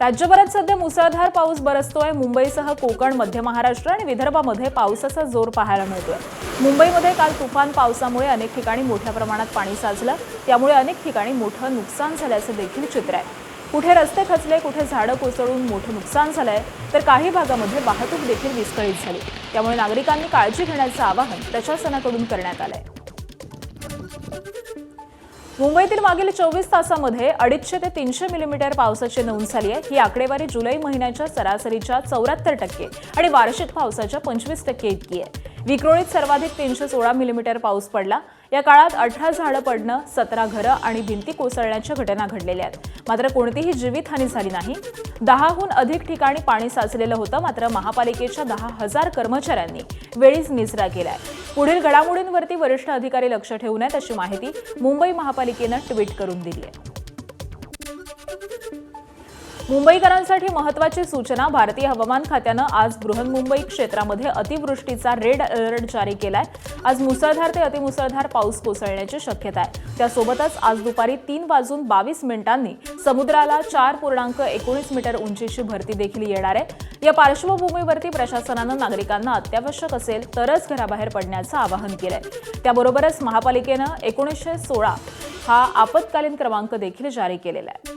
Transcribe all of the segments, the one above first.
राज्यभरात सध्या मुसळधार पाऊस बरसतोय। मुंबईसह कोकण, मध्य महाराष्ट्र आणि विदर्भामध्ये पावसाचा जोर पाहायला मिळतोय। मुंबईमध्ये काल तुफान पावसामुळे अनेक ठिकाणी मोठ्या प्रमाणात पाणी साचलं, त्यामुळे अनेक ठिकाणी मोठं नुकसान झाल्याचं देखील चित्र आहे। कुठे रस्ते खचले, कुठे झाडं कोसळून मोठं नुकसान झालंय, तर काही भागामध्ये वाहतूक देखील विस्कळीत झाली। त्यामुळे नागरिकांनी काळजी घेण्याचं आवाहन प्रशासनाकडून करण्यात आलंय। मुंबईतील मागील 24 तासांमध्ये 250 ते 300 मिलीमीटर पावसाची नोंद झाली आहे। ही आकडेवारी जुलै महिन्याच्या सरासरीच्या 74% आणि वार्षिक पावसाच्या 25% इतकी आहे। विक्रोळीत सर्वाधिक 316 मिलीमीटर पाऊस पडला। या काळात 18 झाडं पडणं, 17 घरं आणि भिंती कोसळण्याच्या घटना घडलेल्या आहेत। मात्र कोणतीही जीवितहानी झाली नाही। 10हून अधिक ठिकाणी पाणी साचलेलं होतं, मात्र महापालिकेच्या 10,000 कर्मचाऱ्यांनी वेळीच निचरा केलाय। पुढील घडामोडींवरती वरिष्ठ अधिकारी लक्ष ठेवून आहेत, अशी माहिती मुंबई महापालिकेनं ट्विट करून दिली आहे। मुंबईकरांसाठी महत्त्वाची सूचना। भारतीय हवामान खात्यानं आज बृहन्मुंबई क्षेत्रामध्ये अतिवृष्टीचा रेड अलर्ट जारी केलाय। आज मुसळधार ते अतिमुसळधार पाऊस कोसळण्याची शक्यता आहे। त्यासोबतच आज दुपारी 3:22 समुद्राला 4.19 मीटर उंचीची भरती देखील येणार आहे। या पार्श्वभूमीवरती प्रशासनानं नागरिकांना अत्यावश्यक असेल तरच घराबाहेर पडण्याचं आवाहन केलंय। त्याबरोबरच महापालिकेनं 1916 हा आपत्कालीन क्रमांक देखील जारी केलेला आहे।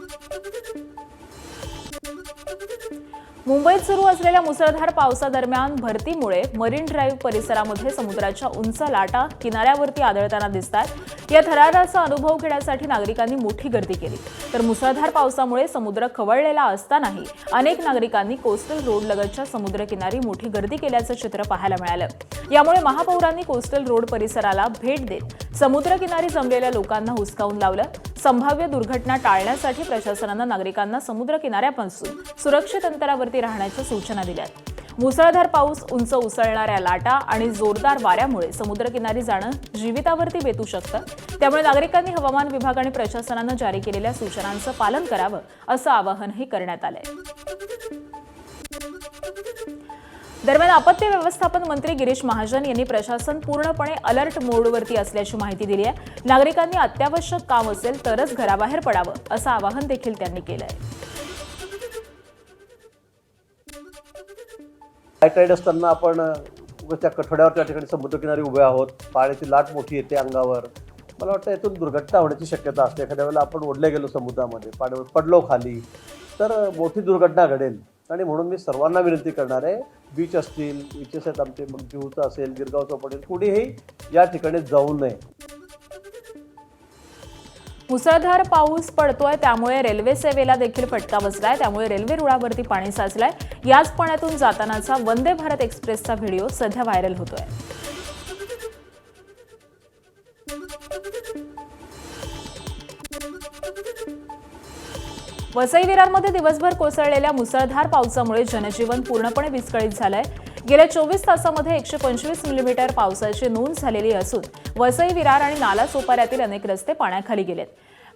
मुंबईत सुरू असलेल्या मुसळधार पावसादरम्यान भरतीमुळे मरीन ड्राईव्ह परिसरामध्ये समुद्राच्या उंच लाटा किनाऱ्यावरती आढळताना दिसतात। या थराराचा अनुभव घेण्यासाठी नागरिकांनी मोठी गर्दी केली। तर मुसळधार पावसामुळे समुद्र खवळलेला असतानाही अनेक नागरिकांनी कोस्टल रोड लगतच्या समुद्रकिनारी मोठी गर्दी केल्याचं चित्र पाहायला मिळालं। यामुळे महापौरांनी कोस्टल रोड परिसराला भेट देत समुद्रकिनारी जमलेल्या लोकांना हुसकावून लावलं। संभाव्य दुर्घटना टाळण्यासाठी प्रशासनानं नागरिकांना समुद्रकिनाऱ्यापासून सुरक्षित अंतरावरती राहण्याच्या सूचना दिल्यात। मुसळधार पाऊस, उंच उसळणाऱ्या लाटा आणि जोरदार वाऱ्यामुळे समुद्रकिनारी जाणं जीवितावरती बेतू शकतं। त्यामुळे नागरिकांनी हवामान विभाग आणि प्रशासनानं जारी केलेल्या सूचनांचं पालन करावं, असं आवाहनही करण्यात आलंय। दरम्यान आपत्ती व्यवस्थापन मंत्री गिरीश महाजन यांनी प्रशासन पूर्णपणे अलर्ट मोडवरती असल्याची माहिती दिली आहे। नागरिकांनी अत्यावश्यक काम असेल तरच घराबाहेर पडावं, असं आवाहन देखील त्यांनी केलंय। टाईड असताना आपण त्या कठड्यावर त्या ठिकाणी समुद्रकिनारी उभे आहोत, पाण्याची लाट मोठी येते अंगावर। मला वाटतं यातून दुर्घटना होण्याची शक्यता असते। एखाद्या वेळेला आपण ओढले गेलो समुद्रामध्ये, पाण्यावर पडलो खाली, तर मोठी दुर्घटना घडेल। आणि म्हणून मी सर्वांना विनंती करणार आहे, बीच असतील, बीचेस आहेत आमचे, मग जीवचं असेल, गिरगावचं पडेल, कुणीही या ठिकाणी जाऊ नये। मुसळधार पाऊस पडतोय, त्यामुळे रेल्वे सेवेला देखील फटका बसलाय। त्यामुळे रेल्वे रुळावरती पाणी साचलंय। याच पाण्यातून जातानाचा वंदे भारत एक्सप्रेसचा व्हिडिओ सध्या व्हायरल होतोय। वसई विरारमध्ये दिवसभर कोसळलेल्या मुसळधार पावसामुळे जनजीवन पूर्णपणे विस्कळीत झालंय। गेल्या 24 तासांमध्ये 125 मिलीमीटर पावसाची नोंद झालेली असून वसई विरार आणि नालासोपाऱ्यातील अनेक रस्ते पाण्याखाली गेलेत।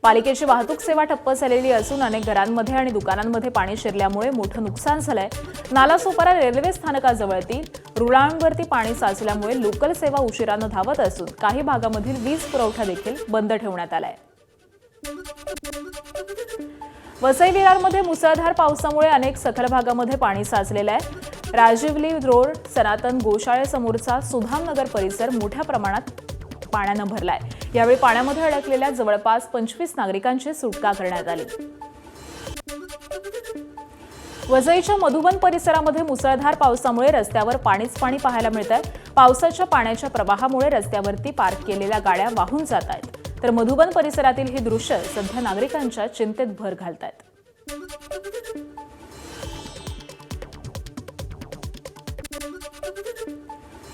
पालिकेची वाहतूक सेवा ठप्प झालेली असून अनेक घरांमध्ये आणि दुकानांमध्ये पाणी शिरल्यामुळे मोठं नुकसान झालंय। नालासोपारा रेल्वे स्थानकाजवळती रुळांवरती पाणी साचल्यामुळे लोकल सेवा उशिरानं धावत असून काही भागामधील वीज पुरवठा देखील बंद ठेवण्यात आलाय। वसई विरारमध्ये मुसळधार पावसामुळे अनेक सखल भागामध्ये पाणी साचलेलं आहे। राजीवली रोड, सनातन गोशाळेसमोरचा सुधामनगर परिसर मोठ्या प्रमाणात पाण्यानं भरलाय। यावेळी पाण्यामध्ये अडकलेल्या जवळपास 25 नागरिकांची सुटका करण्यात आली। वसईच्या मधुबन परिसरामध्ये मुसळधार पावसामुळे रस्त्यावर पाणीच पाणी पाहायला मिळतंय। पावसाच्या पाण्याच्या प्रवाहामुळे रस्त्यावरती पार्क केलेल्या गाड्या वाहून जात आहेत। तर मधुबन परिसरातील ही दृश्य सध्या नागरिकांच्या चिंतेत भर घालतायत।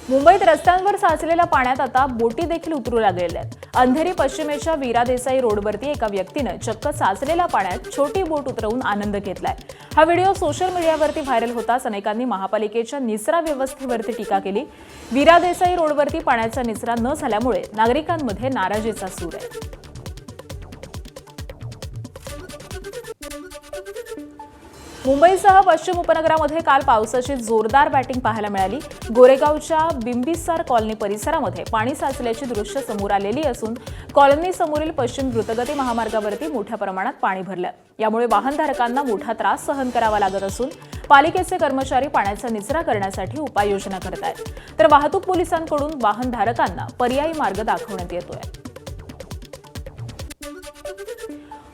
मुंबईत रस्त्यांवर साचलेल्या पाण्यात आता बोटी देखील उतरू लागलेल्या आहेत। अंधेरी पश्चिमेच्या वीरा देसाई रोडवरती एका व्यक्तीनं चक्क साचलेल्या पाण्यात छोटी बोट उतरवून आनंद घेतलाय। हा व्हिडिओ सोशल मीडियावरती व्हायरल होताच अनेकांनी महापालिकेच्या निचरा व्यवस्थेवरती टीका केली। वीरा देसाई रोडवरती पाण्याचा निचरा न झाल्यामुळे नागरिकांमध्ये नाराजीचा सूर आहे। मुंबईसह पश्चिम उपनगरामध्ये काल पावसाची जोरदार बॅटिंग पाहायला मिळाली. गोरेगावच्या बिंबिसार कॉलनी परिसरामध्ये पाणी साचल्याची दृश्य समोर आलेली असून कॉलनी समोरील पश्चिम द्रुतगती महामार्गावरती मोठ्या प्रमाणात पाणी भरलं. यामुळे वाहनधारकांना मोठा त्रास सहन करावा लागत असून पालिकेचे कर्मचारी पाण्याचा निचरा करण्यासाठी उपाययोजना करत आहेत. तर वाहतूक पोलिसांकडून वाहनधारकांना पर्यायी मार्ग दाखवण्यात येतोय.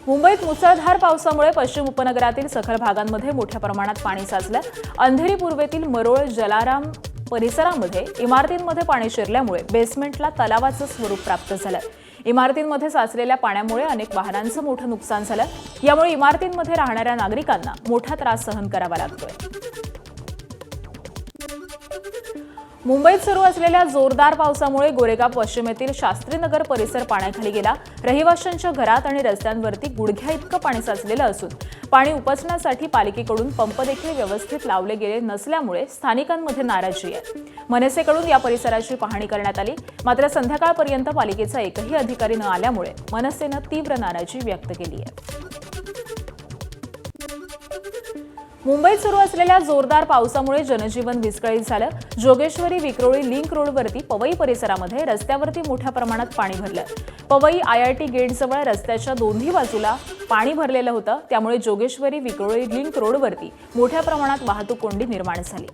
मुंबईत मुसळधार पावसामुळे पश्चिम उपनगरातील सखल भागांमध्ये मोठ्या प्रमाणात पाणी साचलं. अंधेरी पूर्वेतील मरोळ जलाराम परिसरामध्ये इमारतींमध्ये पाणी शिरल्यामुळे बेसमेंटला तलावाचं स्वरूप प्राप्त झालं. इमारतींमध्ये साचलेल्या पाण्यामुळे अनेक वाहनांचं मोठं नुकसान झालं. यामुळे इमारतींमध्ये राहणाऱ्या नागरिकांना मोठा त्रास सहन करावा लागतोय. मुंबईत सुरू असलेल्या जोरदार पावसामुळे गोरेगाव पश्चिमेतील शास्त्रीनगर परिसर पाण्याखाली गेला. रहिवाशांच्या घरात आणि रस्त्यांवरती गुडघ्या इतकं पाणी साचलेलं असून पाणी उपसण्यासाठी पालिकेकडून पंप देखील व्यवस्थित लावले गेले नसल्यामुळे स्थानिकांमध्ये नाराजी आहे. मनसेकडून या परिसराची पाहणी करण्यात आली, मात्र संध्याकाळपर्यंत पालिकेचा एकही अधिकारी न आल्यामुळे मनसेनं तीव्र नाराजी व्यक्त केली आहे. मुंबईत सुरू असलेल्या जोरदार पावसामुळे जनजीवन विस्कळीत झालं. जोगेश्वरी विक्रोळी लिंक रोडवरती पवई परिसरामध्ये रस्त्यावरती मोठ्या प्रमाणात पाणी भरलं. पवई IIT गेटजवळ रस्त्याच्या दोन्ही बाजूला पाणी भरलेलं होतं. त्यामुळे जोगेश्वरी विक्रोळी लिंक रोडवरती मोठ्या प्रमाणात वाहतूक कोंडी निर्माण झाली.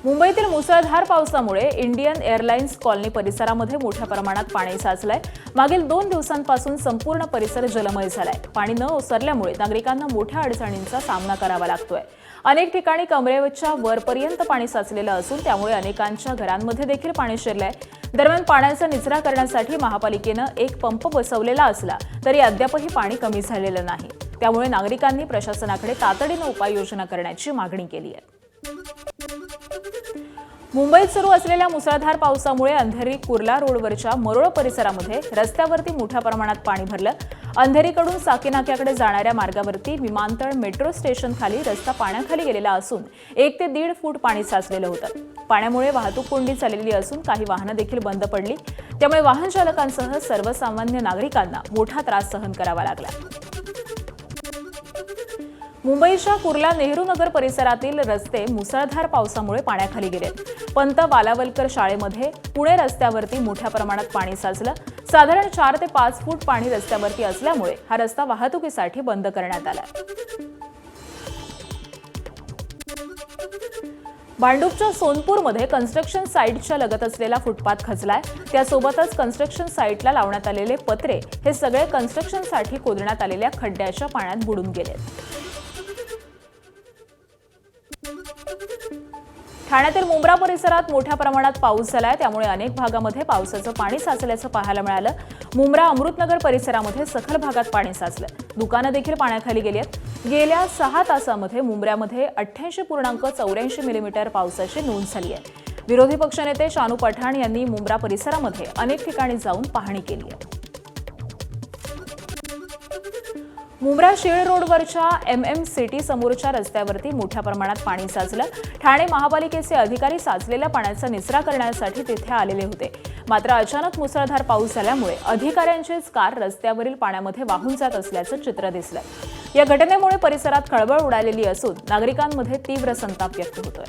मुंबईतील मुसळधार पावसामुळे इंडियन एअरलाइन्स कॉलनी परिसरामध्ये मोठ्या प्रमाणात पाणी साचलंय. मागील 2 दिवसांपासून संपूर्ण परिसर जलमय झालाय. पाणी न ओसरल्यामुळे नागरिकांना मोठ्या अडचणींचा सामना करावा लागतोय. अनेक ठिकाणी कमरेच्या वरपर्यंत पाणी साचलेलं असून त्यामुळे अनेकांच्या घरांमध्ये देखील पाणी शिरलंय. दरम्यान पाण्याचा निचरा करण्यासाठी महापालिकेनं एक पंप बसवलेला असला तरी अद्यापही पाणी कमी झालेलं नाही. त्यामुळे नागरिकांनी प्रशासनाकडे तातडीनं उपाययोजना करण्याची मागणी केली आहे. मुंबईत सुरू असलेल्या मुसळधार पावसामुळे अंधेरी कुर्ला रोडवरच्या मरोळ परिसरामध्ये रस्त्यावरती मोठ्या प्रमाणात पाणी भरलं. अंधेरीकडून साकीनाक्याकडे जाणाऱ्या मार्गावरती विमानतळ मेट्रो स्टेशन खाली रस्ता पाण्याखाली गेलेला असून 1 ते 1.5 फूट पाणी साचलेलं होतं. पाण्यामुळे वाहतूक कोंडी झालेली असून काही वाहनं देखील बंद पडली. त्यामुळे वाहन चालकांसह सर्वसामान्य नागरिकांना मोठा त्रास सहन करावा लागला. मुंबईच्या कुर्ला नेहरू नगर परिसरातील रस्ते मुसळधार पावसामुळे पाण्याखाली गेलेत. पंत बालावलकर शाळेमध्ये पुणे रस्त्यावरती मोठ्या प्रमाणात पाणी साचलं. साधारण 4 ते 5 फूट पाणी रस्त्यावरती असल्यामुळे हा रस्ता वाहतुकीसाठी बंद करण्यात आला. भांडूपच्या सोनपूरमध्ये कन्स्ट्रक्शन साईटच्या लगत असलेला फुटपाथ खचलाय. त्यासोबतच कन्स्ट्रक्शन साईटला लावण्यात आलेले पत्रे हे सगळे कन्स्ट्रक्शनसाठी खोदण्यात आलेल्या खड्ड्याच्या पाण्यात बुडून गेलेत. ठाण्यातील मुंब्रा परिसरात मोठ्या प्रमाणात पाऊस झालाय. त्यामुळे अनेक भागामध्ये पावसाचं पाणी साचल्याचं पाहायला मिळालं. मुंब्रा अमृतनगर परिसरामध्ये सखल भागात पाणी साचलं. दुकानं देखील पाण्याखाली गेली आहेत. गेल्या 6 तासांमध्ये मुंब्र्यामध्ये 88.84 मिलीमीटर पावसाची नोंद झाली आहे. विरोधी पक्षनेते शानू पठाण यांनी मुंब्रा परिसरामध्ये अनेक ठिकाणी जाऊन पाहणी केली आहे. मुंब्रा शीळ रोडवरच्या MM सिटी समोरच्या रस्त्यावरती मोठ्या प्रमाणात पाणी साचलं. ठाणे महापालिकेचे अधिकारी साचलेल्या पाण्याचा निचरा करण्यासाठी तिथे आलेले होते. मात्र अचानक मुसळधार पाऊस झाल्यामुळे अधिकाऱ्यांचीच कार रस्त्यावरील पाण्यामध्ये वाहून जात असल्याचं चित्र दिसलं. या घटनेमुळे परिसरात खळबळ उडालेली असून नागरिकांमध्ये तीव्र संताप व्यक्त होतोय.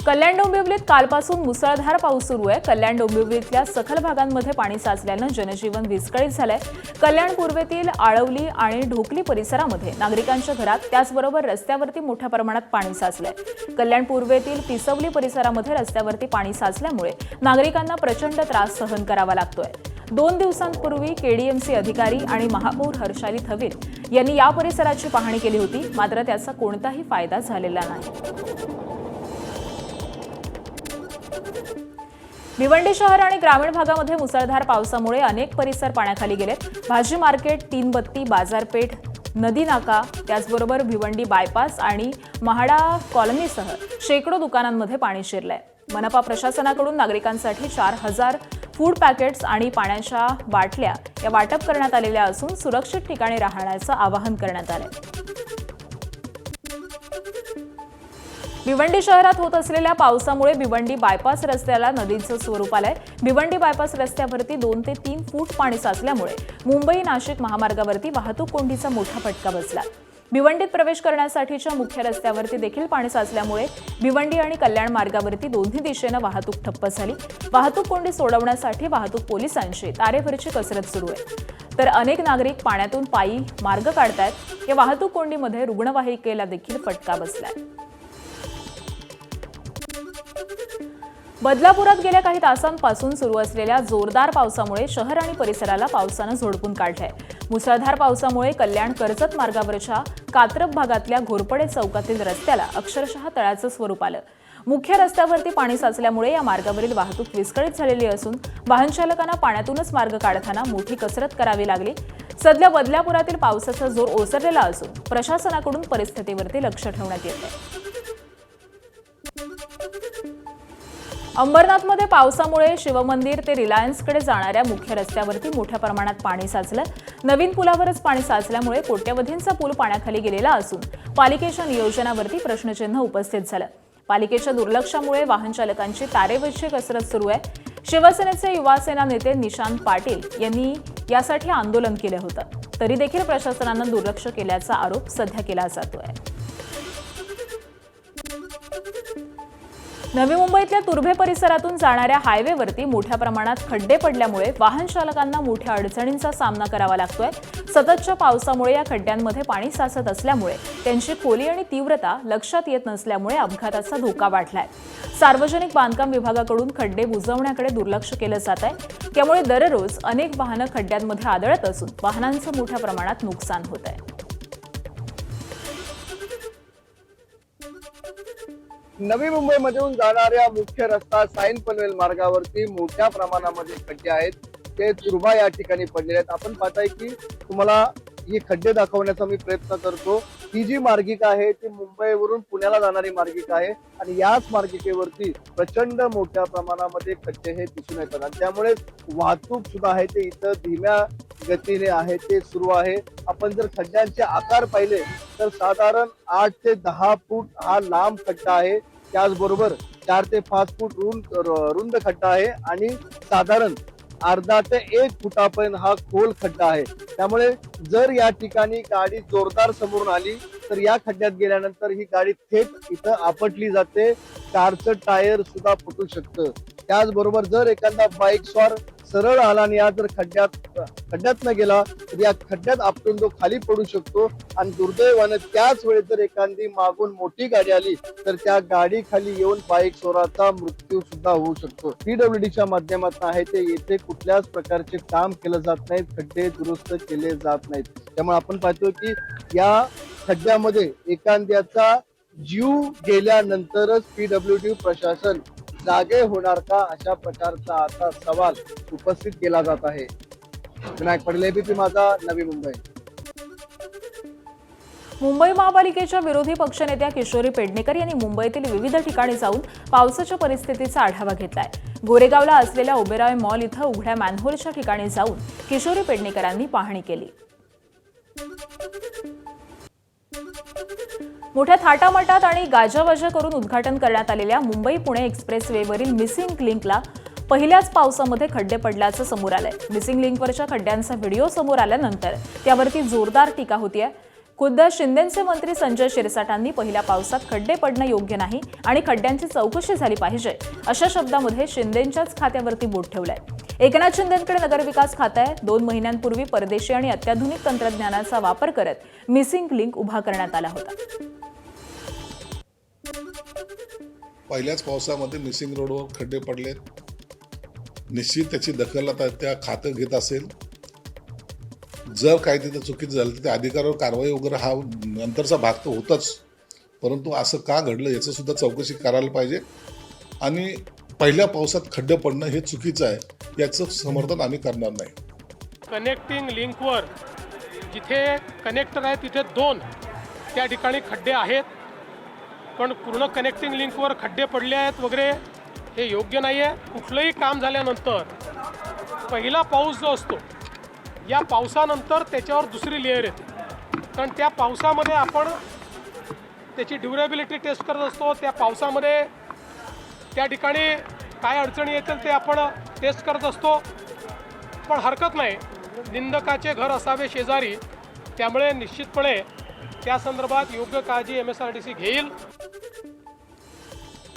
कल्याण डोंबिवलीत कालपासून मुसळधार पाऊस सुरू आहे. कल्याण डोंबिवलीतल्या सखल भागांमध्ये पाणी साचल्यानं जनजीवन विस्कळीत झालंय. कल्याण पूर्वेतील आळवली आणि ढोकली परिसरामध्ये नागरिकांच्या घरात त्याचबरोबर रस्त्यावरती मोठ्या प्रमाणात पाणी साचलंय. कल्याण पूर्वेतील पिसवली परिसरामध्ये रस्त्यावरती पाणी साचल्यामुळे नागरिकांना प्रचंड त्रास सहन करावा लागतोय. 2 दिवसांपूर्वी KDMC अधिकारी आणि महापौर हर्षाली थविल यांनी या परिसराची पाहणी केली होती, मात्र त्याचा कोणताही फायदा झालेला नाही. भिवंडी शहर आणि ग्रामीण भागामध्ये मुसळधार पावसामुळे अनेक परिसर पाण्याखाली गेलेत. भाजी मार्केट, तीनबत्ती, बाजारपेठ, नदी नाका, त्याचबरोबर भिवंडी बायपास आणि महाडा कॉलनीसह शेकडो दुकानांमध्ये पाणी शिरलंय. मनपा प्रशासनाकडून नागरिकांसाठी 4000 फूड पॅकेट्स आणि पाण्याच्या बाटल्या या वाटप करण्यात आलेल्या असून सुरक्षित ठिकाणी राहण्याचं आवाहन करण्यात आलंय. भिवंडी शहरात होत असलेल्या पावसामुळे भिवंडी बायपास रस्त्याला नदीचं स्वरूप आलंय। भिवंडी बायपास रस्त्यावरती 2 ते 3 फूट पाणी साचल्यामुळे मुंबई नाशिक महामार्गावरती वाहतूक कोंडीचा मोठा फटका बसला। भिवंडीत प्रवेश करण्यासाठीच्या मुख्य रस्त्यावरती देखील पाणी साचल्यामुळे भिवंडी आणि कल्याण मार्गावरती दोन्ही दिशेनं वाहतूक ठप्प झाली। वाहतूक कोंडी सोडवण्यासाठी वाहतूक पोलिसांची तारेवरची कसरत सुरू आहे, तर अनेक नागरिक पाण्यातून पायी मार्ग काढतायत। या वाहतूक कोंडीमध्ये रुग्णवाहिकेला देखील फटका बसलाय। बदलापुरात गेल्या काही तासांपासून सुरू असलेल्या जोरदार पावसामुळे शहर आणि परिसराला पावसानं झोडपून काढलंय। मुसळधार पावसामुळे कल्याण कर्जत मार्गावरच्या कात्रप भागातल्या घोरपडे चौकातील रस्त्याला अक्षरशः तळ्याचं स्वरूप आलं। मुख्य रस्त्यावरती पाणी साचल्यामुळे या मार्गावरील वाहतूक विस्कळीत झालेली असून वाहन चालकांना पाण्यातूनच मार्ग काढताना मोठी कसरत करावी लागली। सध्या बदलापुरातील पावसाचा जोर ओसरलेला असून प्रशासनाकडून परिस्थितीवरती लक्ष ठेवण्यात येत आहे। अंबरनाथमध्ये पावसामुळे शिवमंदिर ते रिलायन्सकडे जाणाऱ्या मुख्य रस्त्यावरती मोठ्या प्रमाणात पाणी साचलं। नवीन पुलावरच पाणी साचल्यामुळे कोट्यवधींचा पूल पाण्याखाली गेलेला असून पालिकेच्या नियोजनावरती प्रश्नचिन्ह उपस्थित झालं। पालिकेच्या दुर्लक्षामुळे वाहन चालकांची तारेवरची कसरत सुरू आहे। शिवसेनेचे युवासेना नेते निशांत पाटील यांनी यासाठी आंदोलन केलं होतं, तरी देखील प्रशासनानं दुर्लक्ष केल्याचा आरोप सध्या केला जातोय। नवी मुंबईतल्या तुर्भे परिसरातून जाणाऱ्या हायवेवरती मोठ्या प्रमाणात खड्डे पडल्यामुळे वाहन चालकांना मोठ्या अडचणींचा सामना करावा लागतोय। सततच्या पावसामुळे या खड्ड्यांमध्ये पाणी साचत असल्यामुळे त्यांची खोली आणि तीव्रता लक्षात येत नसल्यामुळे अपघाताचा धोका वाढलाय। सार्वजनिक बांधकाम विभागाकडून खड्डे बुजवण्याकडे दुर्लक्ष केलं जात आहे, त्यामुळे दररोज अनेक वाहनं खड्ड्यांमध्ये आदळत असून वाहनांचं मोठ्या प्रमाणात नुकसान होत आहे। नवी मुंबईमधून जाणाऱ्या मुख्य रस्ता साईन पनवेल मार्गावरती मोठ्या प्रमाणामध्ये खड्डे आहेत, ते तुर्भा या ठिकाणी पडलेले आहेत। आपण पाहताय की तुम्हाला ही खड्डे दाखवण्याचा मी प्रयत्न करतो। ही जी मार्गिका आहे ती मुंबईवरून पुण्याला जाणारी मार्गिका आहे आणि याच मार्गिकेवरती प्रचंड मोठ्या प्रमाणामध्ये खड्डे हे दिसून येतात आणि त्यामुळे वाहतूक सुद्धा आहे ते इथं धीम्या गतीने आहे ते सुरू आहे। आपण जर खड्ड्यांचे आकार पाहिले तर साधारण 8 ते 10 फूट हा लांब खड्डा आहे, त्याचबरोबर 4 ते 5 फूट रुंद खड्डा आहे आणि साधारण अर्धा ते 1 फुटापर्यंत हा खोल खड्डा आहे। त्यामुळे जर या ठिकाणी गाडी जोरदार समोरून आली तर या खड्ड्यात गेल्यानंतर ही गाडी थेट इथं आपटली जाते, कारचं टायर सुद्धा फुटू शकतं। त्याचबरोबर जर एखादा बाईक स्वार सरळ आला आणि या जर खड्ड्यात न गेला तर या खड्ड्यात आपटून तो खाली पडू शकतो आणि दुर्दैवाने त्याच वेळेस जर एखादी मागून मोठी गाडी आली तर त्या गाडी खाली येऊन बाईक स्वाराचा मृत्यू सुद्धा होऊ शकतो। पीडब्ल्यूडीच्या माध्यमातून आहे ते येथे कुठल्याच प्रकारचे काम केलं जात नाही, खड्डे दुरुस्त केले जात नाहीत। त्यामुळे आपण पाहतो की या खड्ड्यामध्ये एखाद्याचा जीव गेल्यानंतरच पीडब्ल्यूडी प्रशासन जागे होणार का, अशा प्रकारचा आता सवाल उपस्थित केला जात आहे। विनायक पडले, एबीपी माझा, नवी मुंबई। मुंबई महापालिकेच्या विरोधी पक्षनेत्या किशोरी पेडणेकर यांनी मुंबईतील विविध ठिकाणी जाऊन पावसाच्या परिस्थितीचा आढावा घेतलाय। गोरेगावला असलेल्या ओबेरॉय मॉल इथं उघड्या मॅनहोलच्या ठिकाणी जाऊन किशोरी पेडणेकरांनी पाहणी केली। मोठ्या थाटामाटात आणि गाजावाजा करून उद्घाटन करण्यात आलेल्या मुंबई पुणे एक्सप्रेसवेवरील मिसिंग लिंकला पहिल्याच पावसामध्ये खड्डे पडल्याचं समोर आलंय। मिसिंग लिंकवरच्या खड्ड्यांचा व्हिडिओ समोर आल्यानंतर त्यावरती जोरदार टीका होतीये। खुद्द शिंदेचे मंत्री संजय शिरसाटांनी पहिल्या पावसात खड्डे पडणं योग्य नाही आणि खड्ड्यांची चौकशी झाली पाहिजे अशा शब्दामध्ये शिंदेंच्याच खात्यावरती बोट ठेवलंय। एकनाथ शिंदेंकडे नगरविकास खातं आहे। 2 महिन्यांपूर्वी परदेशी आणि अत्याधुनिक तंत्रज्ञानाचा वापर करत मिसिंग लिंक उभा करण्यात आला होता। पहिल्याच पावसामध्ये मिसिंग रोडवर खड्डे पडलेत, निश्चित त्याची दखल आता त्या खातं घेत असेल। जर काही तिथं चुकीचं झालं तर त्या अधिकाऱ्यावर कारवाई वगैरे हा नंतरचा भाग तर होताच, परंतु असं का घडलं याचं सुद्धा चौकशी करायला पाहिजे आणि पहिल्या पावसात खड्डे पडणं हे चुकीचं आहे, याचं समर्थन आम्ही करणार नाही। कनेक्टिंग लिंकवर जिथे कनेक्टर आहे तिथे 2 त्या ठिकाणी खड्डे आहेत, पण पूर्ण कनेक्टिंग लिंकवर खड्डे पडले आहेत वगैरे हे योग्य नाही आहे। कुठलंही काम झाल्यानंतर पहिला पाऊस जो असतो या पावसानंतर त्याच्यावर दुसरी लेअर येते, कारण त्या पावसामध्ये आपण त्याची ड्युरेबिलिटी टेस्ट करत असतो. त्या पावसामध्ये त्या ठिकाणी काय अडचणी येतील ते आपण टेस्ट करत असतो. पण हरकत नाही, निंदकाचे घर असावे शेजारी, त्यामुळे निश्चितपणे त्या संदर्भात योग्य काळजी MSRDC घेईल.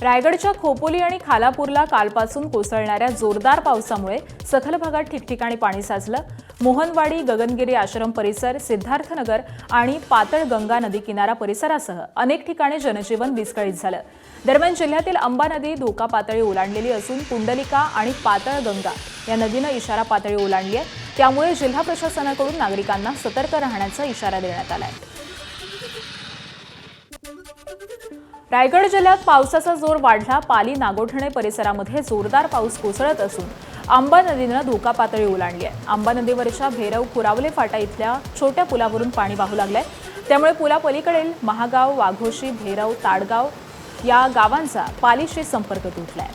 रायगडच्या खोपोली आणि खालापूरला कालपासून कोसळणाऱ्या जोरदार पावसामुळे सखल भागात ठिकठिकाणी पाणी साचलं. मोहनवाडी, गगनगिरी आश्रम परिसर, सिद्धार्थनगर आणि पातळगंगा नदी किनारा परिसरासह अनेक ठिकाणी जनजीवन विस्कळीत झालं. दरम्यान जिल्ह्यातील अंबा नदी धोका पातळी ओलांडलेली असून पुंडलिका आणि पातळगंगा या नदीनं इशारा पातळी ओलांडली आहे. त्यामुळे जिल्हा प्रशासनाकडून नागरिकांना सतर्क राहण्याचा इशारा देण्यात आला आहे. रायगड जिल्ह्यात पावसाचा जोर वाढला. पाली, नागोठणे परिसरामध्ये जोरदार पाऊस कोसळत असून आंबा नदीनं धोका पातळी ओलांडली आहे. आंबा नदीवरच्या भेरव कुरावले फाटा इथल्या छोट्या पुलावरून पाणी वाहू लागलंय. त्यामुळे पुलापलीकडील महागाव, वाघोशी, भेरव, ताडगाव या गावांचा पालीशी संपर्क तुटलाय.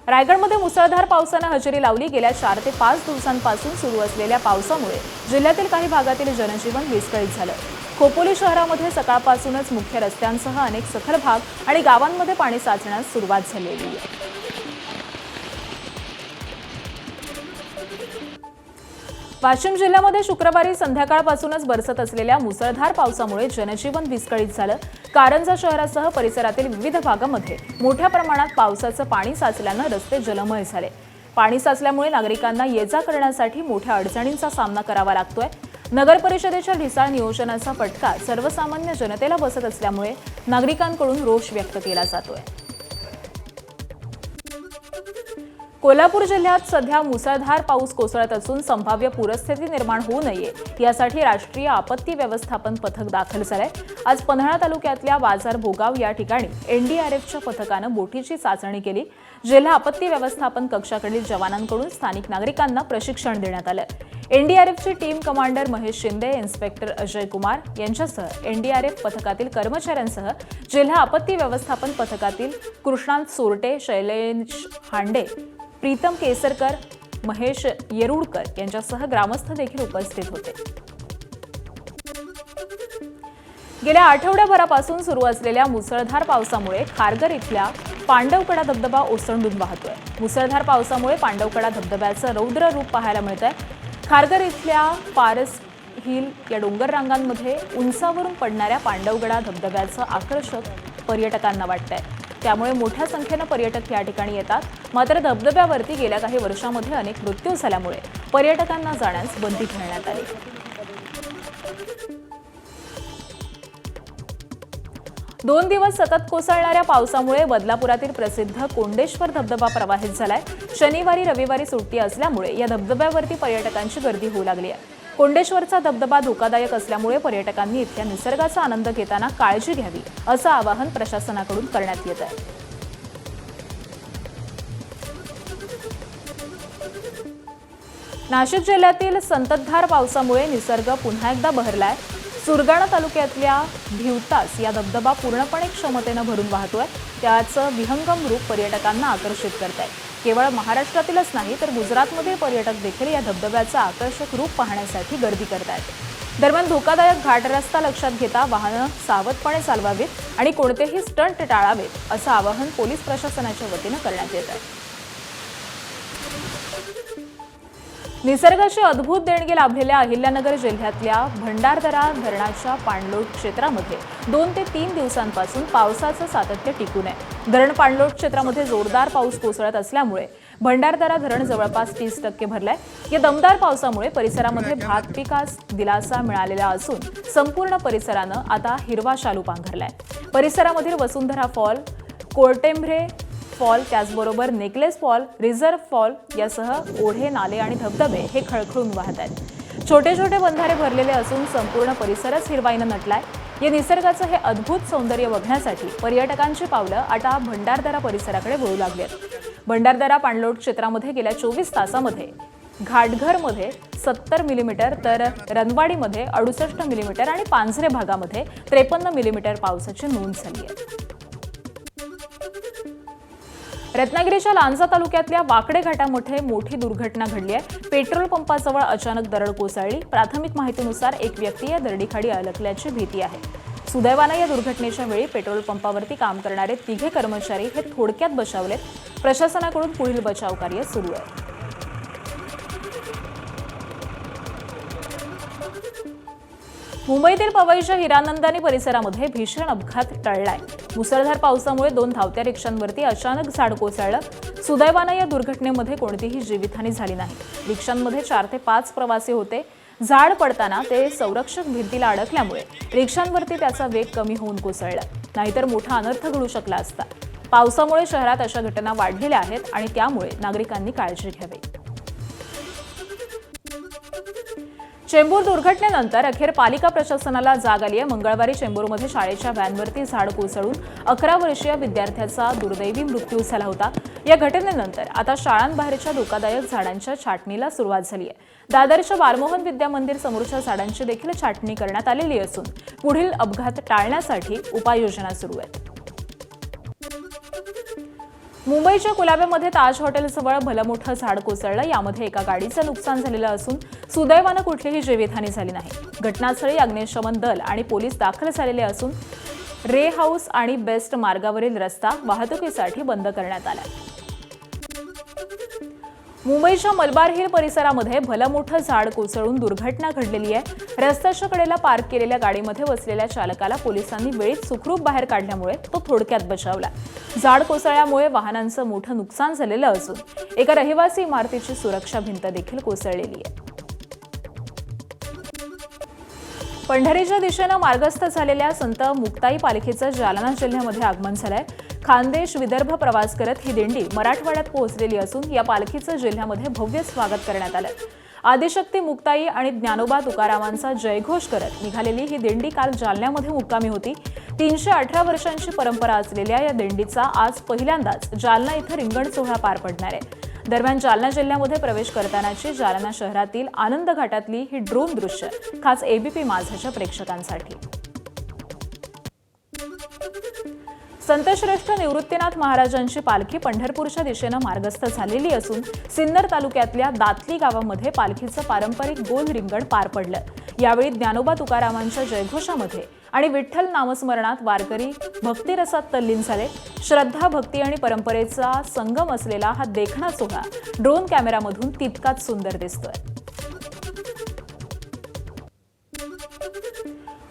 रायगडमध्ये मुसळधार पावसानं हजेरी लावली. गेल्या 4 ते 5 दिवसांपासून सुरू असलेल्या पावसामुळे जिल्ह्यातील काही भागातील जनजीवन विस्कळीत झालं. खोपोली शहरामध्ये सकाळपासूनच मुख्य रस्त्यांसह अनेक सखल भाग आणि गावांमध्ये पाणी साचण्यास सुरुवात झालेली आहे. वाशिम जिल्ह्यामध्ये शुक्रवारी संध्याकाळपासूनच बरसत असलेल्या मुसळधार पावसामुळे जनजीवन विस्कळीत झालं. कारंजा शहरासह परिसरातील विविध भागांमध्ये मोठ्या प्रमाणात पावसाचं पाणी साचल्यानं रस्ते जलमय झाले. पाणी साचल्यामुळे नागरिकांना ये-जा करण्यासाठी मोठ्या अडचणींचा सामना करावा लागतोय. नगर परिषदेच्या ढिसाळ नियोजनाचा फटका सर्वसामान्य जनतेला बसत असल्यामुळे नागरिकांकडून रोष व्यक्त केला जातोय. कोल्हापूर जिल्ह्यात सध्या मुसळधार पाऊस कोसळत असून संभाव्य पूरस्थिती निर्माण होऊ नये यासाठी राष्ट्रीय आपत्ती व्यवस्थापन पथक दाखल झालंय. आज पन्हाळा तालुक्यातल्या बाजार भोगाव या ठिकाणी NDRFच्या पथकानं बोटीची चाचणी केली. जिल्हा आपत्ती व्यवस्थापन कक्षाकडील जवानांकडून स्थानिक नागरिकांना प्रशिक्षण देण्यात आलं. NDRFची team commander Mahesh Shinde, inspector Ajay Kumar यांच्यासह NDRF पथकातील कर्मचाऱ्यांसह जिल्हा आपत्ती व्यवस्थापन पथकातील कृष्णांत सोरटे, शैलेश हांडे, प्रीतम केसरकर, महेश येरुडकर यांच्यासह ग्रामस्थ देखील उपस्थित होते. गेल्या आठवड्याभरापासून सुरू असलेल्या मुसळधार पावसामुळे खारघर इथल्या पांडवकडा धबधबा ओसंडून वाहतोय. मुसळधार पावसामुळे पांडवकडा धबधब्याचं रौद्र रूप पाहायला मिळतंय. खारघर इथल्या पारस हिल या डोंगर रांगांमध्ये उंचावरून पडणाऱ्या पांडवगडा धबधब्याचं आकर्षक पर्यटकांना वाटतंय. त्यामुळे मोठ्या संख्येनं पर्यटक या ठिकाणी येतात. मात्र धबधब्यावरती गेल्या काही वर्षांमध्ये अनेक मृत्यू झाल्यामुळे पर्यटकांना जाण्यास बंदी घालण्यात आली. 2 दिवस सतत कोसळणाऱ्या पावसामुळे बदलापुरातील प्रसिद्ध कोंडेश्वर धबधबा प्रवाहित झालाय. शनिवारी, रविवारी सुट्टी असल्यामुळे या धबधब्यावरती पर्यटकांची गर्दी होऊ लागली आहे. कोंडेश्वरचा धबधबा धोकादायक असल्यामुळे पर्यटकांनी इथल्या निसर्गाचा आनंद घेताना काळजी घ्यावी असं आवाहन प्रशासनाकडून करण्यात येत आहे. नाशिक जिल्ह्यातील संततधार पावसामुळे निसर्ग पुन्हा एकदा बहरलाय. सुरगाणा तालुक्यातल्या भिवतास या धबधबा पूर्णपणे क्षमतेनं भरून वाहतोय. त्याचं विहंगम रूप पर्यटकांना आकर्षित करतंय. केवळ महाराष्ट्रातीलच नाही तर गुजरातमधील पर्यटक देखील या धबधब्याचं आकर्षक रूप पाहण्यासाठी गर्दी करतायत. दरम्यान धोकादायक घाट रस्ता लक्षात घेता वाहनं सावधपणे चालवावीत आणि कोणतेही स्टंट टाळावेत असं आवाहन पोलीस प्रशासनाच्या वतीनं करण्यात येत आहे. निसर्गाची अद्भुत देणगी लाभलेल्या अहिल्यानगर जिल्ह्यातल्या भंडारदरा धरणाच्या पाणलोट क्षेत्रामध्ये 2 ते 3 दिवसांपासून पावसाचं सातत्य टिकून आहे. धरण पाणलोट क्षेत्रामध्ये जोरदार पाऊस कोसळत असल्यामुळे भंडारदरा धरण जवळपास 30% भरलंय. या दमदार पावसामुळे परिसरामध्ये भात पिकास दिलासा मिळालेला असून संपूर्ण परिसरानं आता हिरवा शालू पांघरलाय. परिसरामधील वसुंधरा फॉल, कोरटेंभरे फॉल, त्याचबरोबर नेकलेस फॉल, रिझर्व्ह फॉल यासह ओढे, नाले आणि धबधबे हे खळखळून वाहत आहेत. छोटे छोटे बंधारे भरलेले असून संपूर्ण परिसरच हिरवाईनं नटलाय. या निसर्गाचं हे अद्भुत सौंदर्य बघण्यासाठी पर्यटकांची पावलं आता भंडारदरा परिसराकडे वळू लागली आहेत. भंडारदरा पाणलोट क्षेत्रामध्ये गेल्या 24 तासामध्ये घाटघरमध्ये 70 मिलीमीटर तर रनवाडीमध्ये 68 मिलीमीटर आणि पांझरे भागामध्ये 53 मिलीमीटर पावसाची नोंद झाली आहे. रत्नागिरीच्या लांजा तालुक्यातल्या वाकडे घाटामध्ये मोठी दुर्घटना घडली आहे. पेट्रोल पंपाजवळ अचानक दरड कोसळली. प्राथमिक माहितीनुसार एक व्यक्ती या दरडीखाली अडकल्याची भीती आहे. सुदैवानं या दुर्घटनेच्या वेळी पेट्रोल पंपावरती काम करणारे 3 कर्मचारी हे थोडक्यात बचावलेत. प्रशासनाकडून पुढील बचाव कार्य सुरू आहे. मुंबईतील पवईच्या हिरानंदानी परिसरामध्ये भीषण अपघात टळलाय. मुसळधार पावसामुळे 2 धावत्या रिक्षांवरती अचानक झाड कोसळलं. सुदैवानं या दुर्घटनेमध्ये कोणतीही जीवितहानी झाली नाही. रिक्षांमध्ये 4 ते 5 प्रवासी होते. झाड पडताना ते संरक्षक भिंतीला अडकल्यामुळे रिक्षांवरती त्याचा वेग कमी होऊन कोसळला. नाहीतर मोठा अनर्थ घडू शकला असता. पावसामुळे शहरात अशा घटना वाढलेल्या आहेत आणि त्यामुळे नागरिकांनी काळजी घ्यावी. चेंबूर दुर्घटनेनंतर अखेर पालिका प्रशासनाला जाग आली आहे. मंगळवारी चेंबूरमध्ये शाळेच्या व्हॅनवरती झाड कोसळून 11 वर्षीय विद्यार्थ्याचा दुर्दैवी मृत्यू झाला होता. या घटनेनंतर आता शाळांबाहेरच्या धोकादायक झाडांच्या छाटणीला सुरुवात झाली आहे. दादरच्या बालमोहन विद्या मंदिर समोरच्या झाडांची देखील छाटणी करण्यात आलेली असून पुढील अपघात टाळण्यासाठी उपाययोजना सुरू आहेत. मुंबईच्या कुलाब्यामध्ये ताज हॉटेलजवळ भलं मोठं झाड कोसळलं. यामध्ये एका गाडीचं नुकसान झालेलं असून सुदैवानं कुठलीही जीवितहानी झाली नाही. घटनास्थळी अग्निशमन दल आणि पोलीस दाखल झालेले असून रे हाऊस आणि बेस्ट मार्गावरील रस्ता वाहतुकीसाठी बंद करण्यात आला. मुंबईच्या मलबार हिल परिसरामध्ये भलं मोठं झाड कोसळून दुर्घटना घडलेली आहे. रस्त्याच्या कडेला पार्क केलेल्या गाडीमध्ये बसलेल्या चालकाला पोलिसांनी वेळीच सुखरूप बाहेर काढल्यामुळे तो थोडक्यात बचावला. झाड कोसळल्यामुळे वाहनांचं मोठं नुकसान झालेलं असून एका रहिवासी इमारतीची सुरक्षा भिंत देखील कोसळलेली आहे. पंढरीच्या दिशेनं मार्गस्थ झालेल्या संत मुक्ताई पालखीचं जालना जिल्ह्यामध्ये आगमन झालंय. खानदेश विदर्भ प्रवास करत ही दिंडी मराठवाड्यात पोहोचलेली असून या पालखीचं जिल्ह्यामध्ये भव्य स्वागत करण्यात आलं. आदिशक्ती मुक्ताई आणि ज्ञानोबा तुकारामांचा जयघोष करत निघालेली ही दिंडी काल जालन्यामध्ये मुक्कामी होती. 318 वर्षांची परंपरा असलेल्या या दिंडीचा आज पहिल्यांदाच जालना इथं रिंगण सोहळा पार पडणार आहे. दरम्यान जालना जिल्ह्यामध्ये प्रवेश करतानाची जालना शहरातील आनंद घाटातली ही ड्रोन दृश्य खास एबीपी माझाच्या प्रेक्षकांसाठी. संतश्रेष्ठ निवृत्तीनाथ महाराजांची पालखी पंढरपूरच्या दिशेनं मार्गस्थ झालेली असून सिन्नर तालुक्यातल्या दातली गावामध्ये पालखीचं पारंपरिक गोल रिंगण पार पडलं. यावेळी ज्ञानोबा तुकारामांच्या जयघोषामध्ये आणि विठ्ठल नामस्मरणात वारकरी भक्तिरसात तल्लीन झाले. श्रद्धा, भक्ती आणि परंपरेचा संगम असलेला हा देखणा सोहळा ड्रोन कॅमेरामधून तितकाच सुंदर दिसतोय.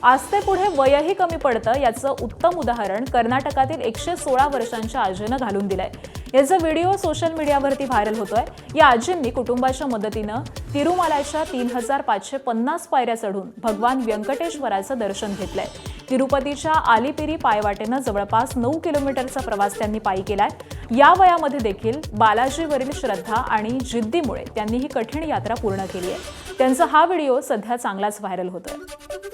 आस्थेपुढे वयही कमी पडतं याचं उत्तम उदाहरण कर्नाटकातील 116 वर्षांच्या आजीनं घालून दिलंय. याचा व्हिडिओ सोशल मीडियावरती व्हायरल होतोय. या आजींनी कुटुंबाच्या मदतीनं तिरुमलाच्या 3550 पायऱ्या चढून भगवान व्यंकटेश्वराचं दर्शन घेतलंय. तिरुपतीच्या आलिपिरी पायवाटेनं जवळपास 9 किलोमीटरचा प्रवास त्यांनी पायी केलाय. या वयामध्ये देखील बालाजीवरील श्रद्धा आणि जिद्दीमुळे त्यांनी ही कठीण यात्रा पूर्ण केली आहे. त्यांचा हा व्हिडिओ सध्या चांगलाच व्हायरल होतोय.